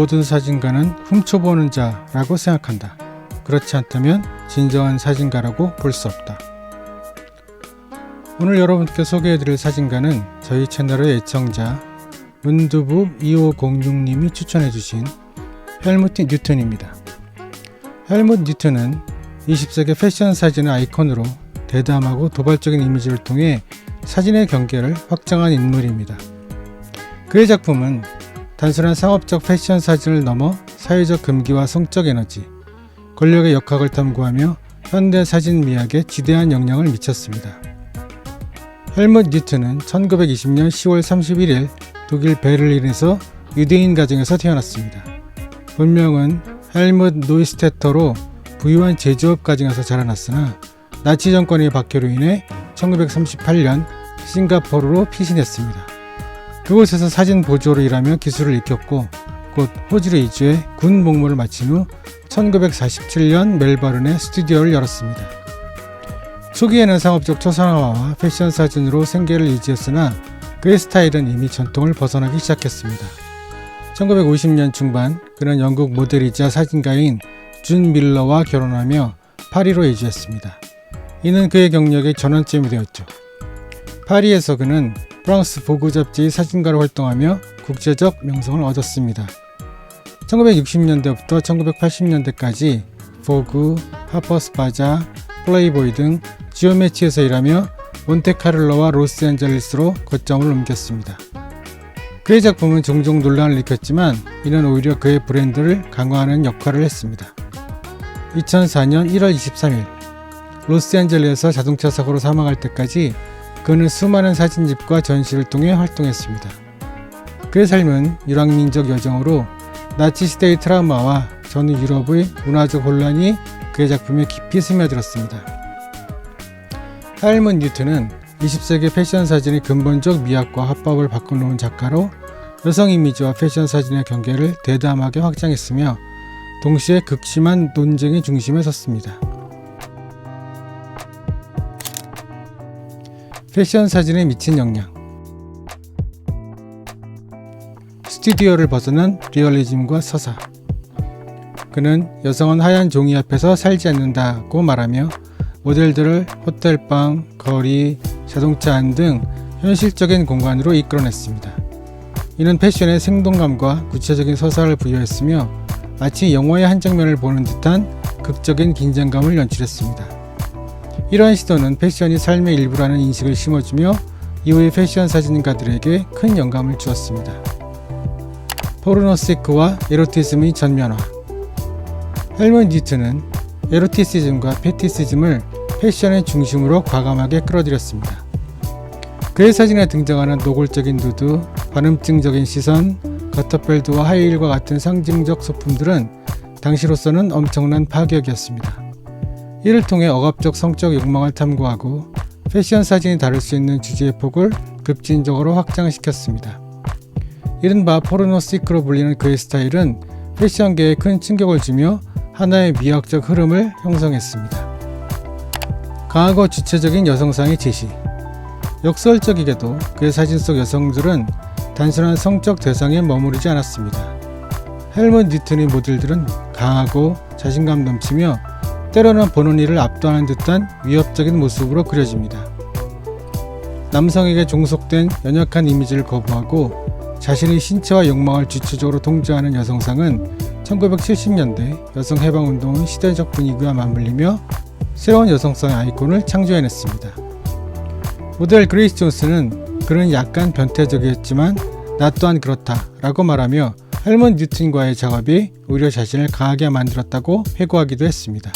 모든 사진가는 훔쳐보는 자라고 생각한다. 그렇지 않다면 진정한 사진가라고 볼 수 없다. 오늘 여러분께 소개해드릴 사진가는 저희 채널의 애청자 문두부 2506님이 추천해주신 헬무트 뉴턴입니다. 헬무트 뉴턴은 20세기 패션 사진의 아이콘으로 대담하고 도발적인 이미지를 통해 사진의 경계를 확장한 인물입니다. 그의 작품은 단순한 상업적 패션 사진을 넘어 사회적 금기와 성적 에너지, 권력의 역학을 탐구하며 현대 사진 미학에 지대한 영향을 미쳤습니다. 헬무트 뉴턴은 1920년 10월 31일 독일 베를린에서 유대인 가정에서 태어났습니다. 본명은 헬무트 노이스테터로 부유한 제조업 가정에서 자라났으나 나치 정권의 박해로 인해 1938년 싱가포르로 피신했습니다. 그곳에서 사진 보조로 일하며 기술을 익혔고 곧 호주로 이주해 군 복무를 마친 후 1947년 멜버른에 스튜디오를 열었습니다. 초기에는 상업적 초상화와 패션 사진으로 생계를 유지했으나 그의 스타일은 이미 전통을 벗어나기 시작했습니다. 1950년 중반 그는 영국 모델이자 사진가인 준 밀러와 결혼하며 파리로 이주했습니다. 이는 그의 경력의 전환점이 되었죠. 파리에서 그는 프랑스 보그 잡지의 사진가로 활동하며 국제적 명성을 얻었습니다. 1960년대부터 1980년대까지 보그, 하퍼스 바자, 플레이보이 등 주요 매체에서 일하며 몬테카를로와 로스앤젤레스로 거점을 옮겼습니다. 그의 작품은 종종 논란을 일으켰지만 이는 오히려 그의 브랜드를 강화하는 역할을 했습니다. 2004년 1월 23일 로스앤젤레스에서 자동차 사고로 사망할 때까지 그는 수많은 사진집과 전시를 통해 활동했습니다. 그의 삶은 유랑민족 여정으로 나치 시대의 트라우마와 전후 유럽의 문화적 혼란이 그의 작품에 깊이 스며들었습니다. 헬무트 뉴턴은 20세기 패션 사진의 근본적 미학과 화법을 바꿔놓은 작가로 여성 이미지와 패션 사진의 경계를 대담하게 확장했으며 동시에 극심한 논쟁의 중심에 섰습니다. 패션 사진에 미친 영향. 스튜디오를 벗어난 리얼리즘과 서사. 그는 여성은 하얀 종이 앞에서 살지 않는다고 말하며 모델들을 호텔방, 거리, 자동차 안 등 현실적인 공간으로 이끌어냈습니다. 이는 패션에 생동감과 구체적인 서사를 부여했으며 마치 영화의 한 장면을 보는 듯한 극적인 긴장감을 연출했습니다. 이러한 시도는 패션이 삶의 일부라는 인식을 심어주며 이후의 패션 사진가들에게 큰 영감을 주었습니다. 포르노시크와 에로티즘의 전면화. 헬무트 뉴턴은 에로티시즘과 페티시즘을 패션의 중심으로 과감하게 끌어들였습니다. 그의 사진에 등장하는 노골적인 누드, 반음증적인 시선, 거터펠트와 하이힐과 같은 상징적 소품들은 당시로서는 엄청난 파격이었습니다. 이를 통해 억압적 성적 욕망을 탐구하고 패션 사진이 다룰 수 있는 주제의 폭을 급진적으로 확장시켰습니다. 이른바 포르노시크로 불리는 그의 스타일은 패션계에 큰 충격을 주며 하나의 미학적 흐름을 형성했습니다. 강하고 주체적인 여성상의 제시. 역설적이게도 그의 사진 속 여성들은 단순한 성적 대상에 머무르지 않았습니다. 헬무트 뉴턴의 모델들은 강하고 자신감 넘치며 때로는 보는 이를 압도하는 듯한 위협적인 모습으로 그려집니다. 남성에게 종속된 연약한 이미지를 거부하고 자신의 신체와 욕망을 주체적으로 통제하는 여성상은 1970년대 여성해방운동의 시대적 분위기와 맞물리며 새로운 여성성의 아이콘을 창조해냈습니다. 모델 그레이스 존스는 그는 약간 변태적이었지만 나 또한 그렇다 라고 말하며 헬무트 뉴턴과의 작업이 오히려 자신을 강하게 만들었다고 회고하기도 했습니다.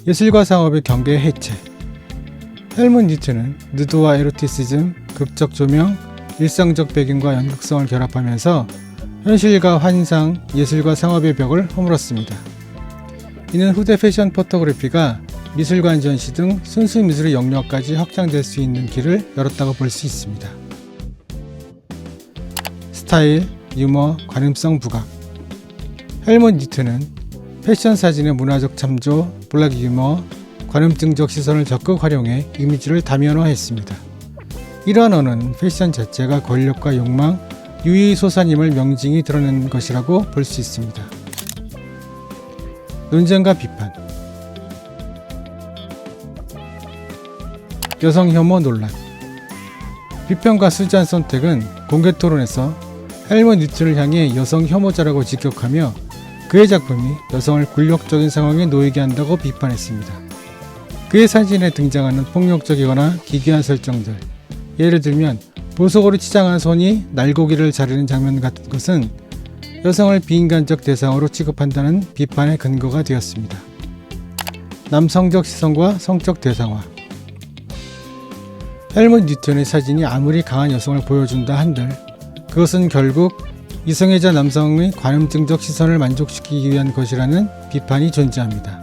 예술과 상업의 경계 해체. 헬무트 뉴턴은 누드와 에로티시즘, 극적 조명, 일상적 배경과 연극성을 결합하면서 현실과 환상, 예술과 상업의 벽을 허물었습니다. 이는 후대 패션 포토그래피가 미술관 전시 등 순수 미술의 영역까지 확장될 수 있는 길을 열었다고 볼 수 있습니다. 스타일, 유머, 관음성 부각. 헬무트 뉴턴은 패션 사진의 문화적 참조, 블랙 유머, 관음증적 시선을 적극 활용해 이미지를 다면화했습니다. 이러한 언어는 패션 자체가 권력과 욕망, 유의소산임을 명징히 드러낸 것이라고 볼 수 있습니다. 논쟁과 비판. 여성 혐오 논란. 비평가 수잔 선택은 공개 토론에서 헬머 뉴튼을 향해 여성 혐오자라고 직격하며 그의 작품이 여성을 굴욕적인 상황에 놓이게 한다고 비판했습니다. 그의 사진에 등장하는 폭력적이거나 기괴한 설정들, 예를 들면 보석으로 치장한 손이 날고기를 자르는 장면 같은 것은 여성을 비인간적 대상으로 취급한다는 비판의 근거가 되었습니다. 남성적 시선과 성적 대상화. 헬머 뉴튼의 사진이 아무리 강한 여성을 보여준다 한들 그것은 결국 이성애자 남성의 관음증적 시선을 만족시키기 위한 것이라는 비판이 존재합니다.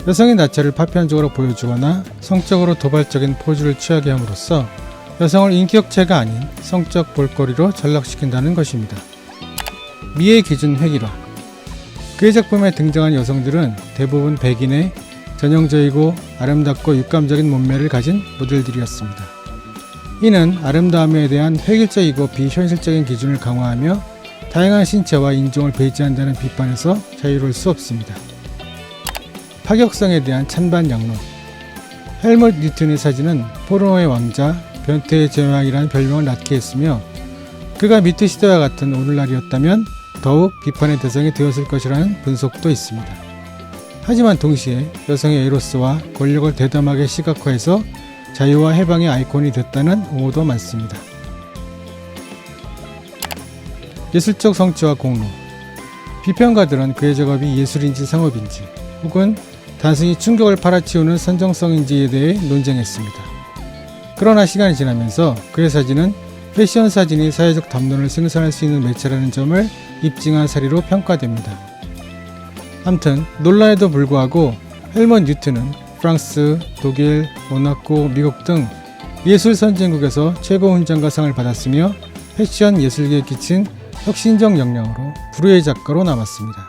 여성의 나체를 파편적으로 보여주거나 성적으로 도발적인 포즈를 취하게 함으로써 여성을 인격체가 아닌 성적 볼거리로 전락시킨다는 것입니다. 미의 기준 획일화. 그의 작품에 등장한 여성들은 대부분 백인의 전형적이고 아름답고 육감적인 몸매를 가진 모델들이었습니다. 이는 아름다움에 대한 획일적이고 비현실적인 기준을 강화하며 다양한 신체와 인종을 배제한다는 비판에서 자유로울 수 없습니다. 파격성에 대한 찬반양론. 헬머 뉴튼의 사진은 포르노의 왕자, 변태의 제왕이라는 별명을 낳게 했으며 그가 미투 시대와 같은 오늘날이었다면 더욱 비판의 대상이 되었을 것이라는 분석도 있습니다. 하지만 동시에 여성의 에로스와 권력을 대담하게 시각화해서 자유와 해방의 아이콘이 됐다는 옹호도 많습니다. 예술적 성취와 공로. 비평가들은 그의 작업이 예술인지 상업인지 혹은 단순히 충격을 팔아치우는 선정성인지에 대해 논쟁했습니다. 그러나 시간이 지나면서 그의 사진은 패션 사진이 사회적 담론을 생산할 수 있는 매체라는 점을 입증한 사례로 평가됩니다. 아무튼 논란에도 불구하고 헬머 뉴튼은 프랑스, 독일, 모나코, 미국 등 예술 선진국에서 최고 훈장과 상을 받았으며 패션 예술계에 끼친 혁신적 영향으로 불후의 작가로 남았습니다.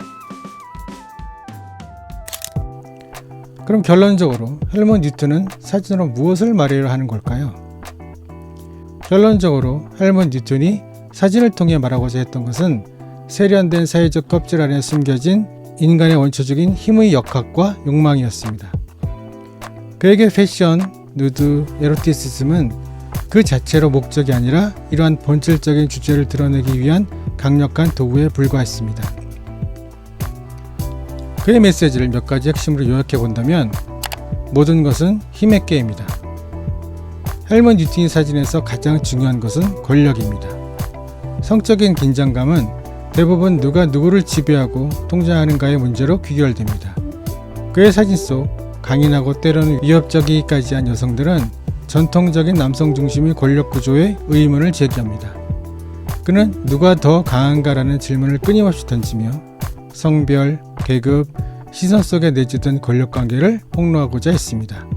그럼 결론적으로 헬머 뉴튼은 사진으로 무엇을 말하려 하는 걸까요? 결론적으로 헬머 뉴튼이 사진을 통해 말하고자 했던 것은 세련된 사회적 껍질 안에 숨겨진 인간의 원초적인 힘의 역학과 욕망이었습니다. 그에게 패션, 누드, 에로티시즘은 그 자체로 목적이 아니라 이러한 본질적인 주제를 드러내기 위한 강력한 도구에 불과했습니다. 그의 메시지를 몇 가지 핵심으로 요약해 본다면 모든 것은 힘의 게임이다. 헬머 뉴튼의 사진에서 가장 중요한 것은 권력입니다. 성적인 긴장감은 대부분 누가 누구를 지배하고 통제하는가의 문제로 귀결됩니다. 그의 사진 속 강인하고 때로는 위협적이기까지 한 여성들은 전통적인 남성 중심의 권력 구조에 의문을 제기합니다. 그는 누가 더 강한가라는 질문을 끊임없이 던지며 성별, 계급, 시선 속에 내재된 권력관계를 폭로하고자 했습니다.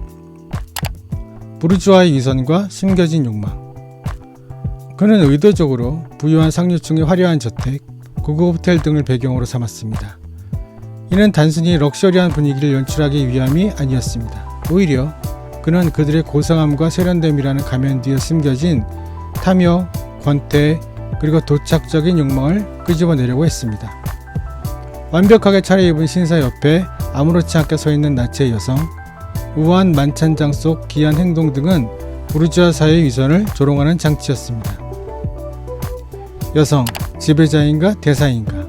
부르주아의 위선과 숨겨진 욕망. 그는 의도적으로 부유한 상류층의 화려한 저택, 고급 호텔 등을 배경으로 삼았습니다. 이는 단순히 럭셔리한 분위기를 연출하기 위함이 아니었습니다. 오히려 그는 그들의 고상함과 세련됨이라는 가면 뒤에 숨겨진 탐욕, 권태, 그리고 도착적인 욕망을 끄집어내려고 했습니다. 완벽하게 차려입은 신사 옆에 아무렇지 않게 서 있는 나체의 여성, 우아한 만찬장 속 기이한 행동 등은 부르주아 사회의 위선을 조롱하는 장치였습니다. 여성, 지배자인가 대사인가?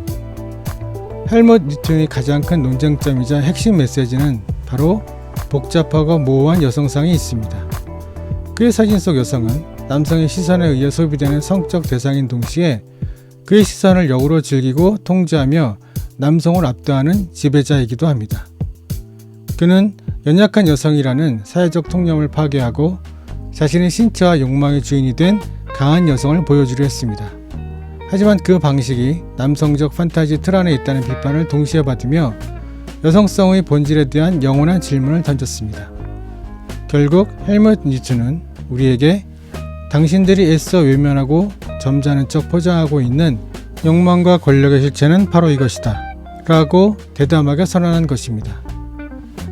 헬머 뉴튼의 가장 큰 논쟁점이자 핵심 메시지는 바로 복잡하고 모호한 여성상이 있습니다. 그의 사진 속 여성은 남성의 시선에 의해 소비되는 성적 대상인 동시에 그의 시선을 역으로 즐기고 통제하며 남성을 압도하는 지배자이기도 합니다. 그는 연약한 여성이라는 사회적 통념을 파괴하고 자신의 신체와 욕망의 주인이 된 강한 여성을 보여주려 했습니다. 하지만 그 방식이 남성적 판타지 틀 안에 있다는 비판을 동시에 받으며 여성성의 본질에 대한 영원한 질문을 던졌습니다. 결국 헬머 뉴튼은 우리에게 당신들이 애써 외면하고 점잖은 척 포장하고 있는 욕망과 권력의 실체는 바로 이것이다 라고 대담하게 선언한 것입니다.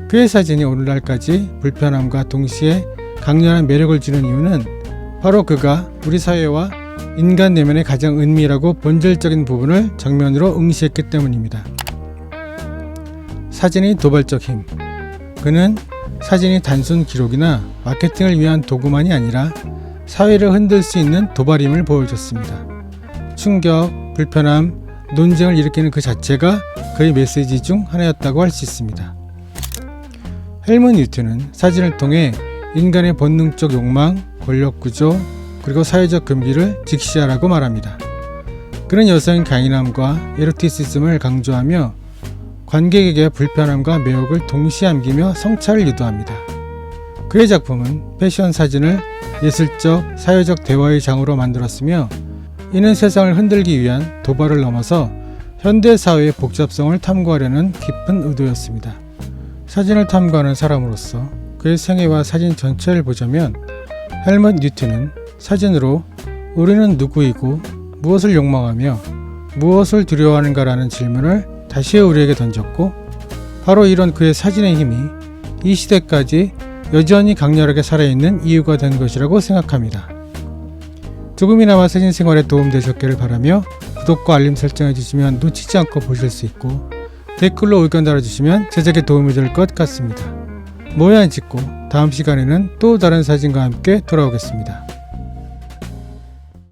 그의 사진이 오늘날까지 불편함과 동시에 강렬한 매력을 주는 이유는 바로 그가 우리 사회와 인간 내면의 가장 은밀하고 본질적인 부분을 정면으로 응시했기 때문입니다. 사진의 도발적 힘. 그는 사진이 단순 기록이나 마케팅을 위한 도구만이 아니라 사회를 흔들 수 있는 도발임을 보여줬습니다. 충격, 불편함, 논쟁을 일으키는 그 자체가 그의 메시지 중 하나였다고 할 수 있습니다. 헬문 뉴튼은 사진을 통해 인간의 본능적 욕망, 권력 구조, 그리고 사회적 금기를 직시하라고 말합니다. 그는 여성의 강인함과 에로티시즘을 강조하며 관객에게 불편함과 매혹을 동시에 안기며 성찰을 유도합니다. 그의 작품은 패션 사진을 예술적, 사회적 대화의 장으로 만들었으며 이는 세상을 흔들기 위한 도발을 넘어서 현대 사회의 복잡성을 탐구하려는 깊은 의도였습니다. 사진을 탐구하는 사람으로서 그의 생애와 사진 전체를 보자면 헬문 뉴튼은 사진으로 우리는 누구이고 무엇을 욕망하며 무엇을 두려워하는가라는 질문을 다시 우리에게 던졌고 바로 이런 그의 사진의 힘이 이 시대까지 여전히 강렬하게 살아있는 이유가 된 것이라고 생각합니다. 조금이나마 사진 생활에 도움되셨기를 바라며 구독과 알림 설정해 주시면 놓치지 않고 보실 수 있고 댓글로 의견 달아주시면 제작에 도움이 될 것 같습니다. 모양 짓고 다음 시간에는 또 다른 사진과 함께 돌아오겠습니다.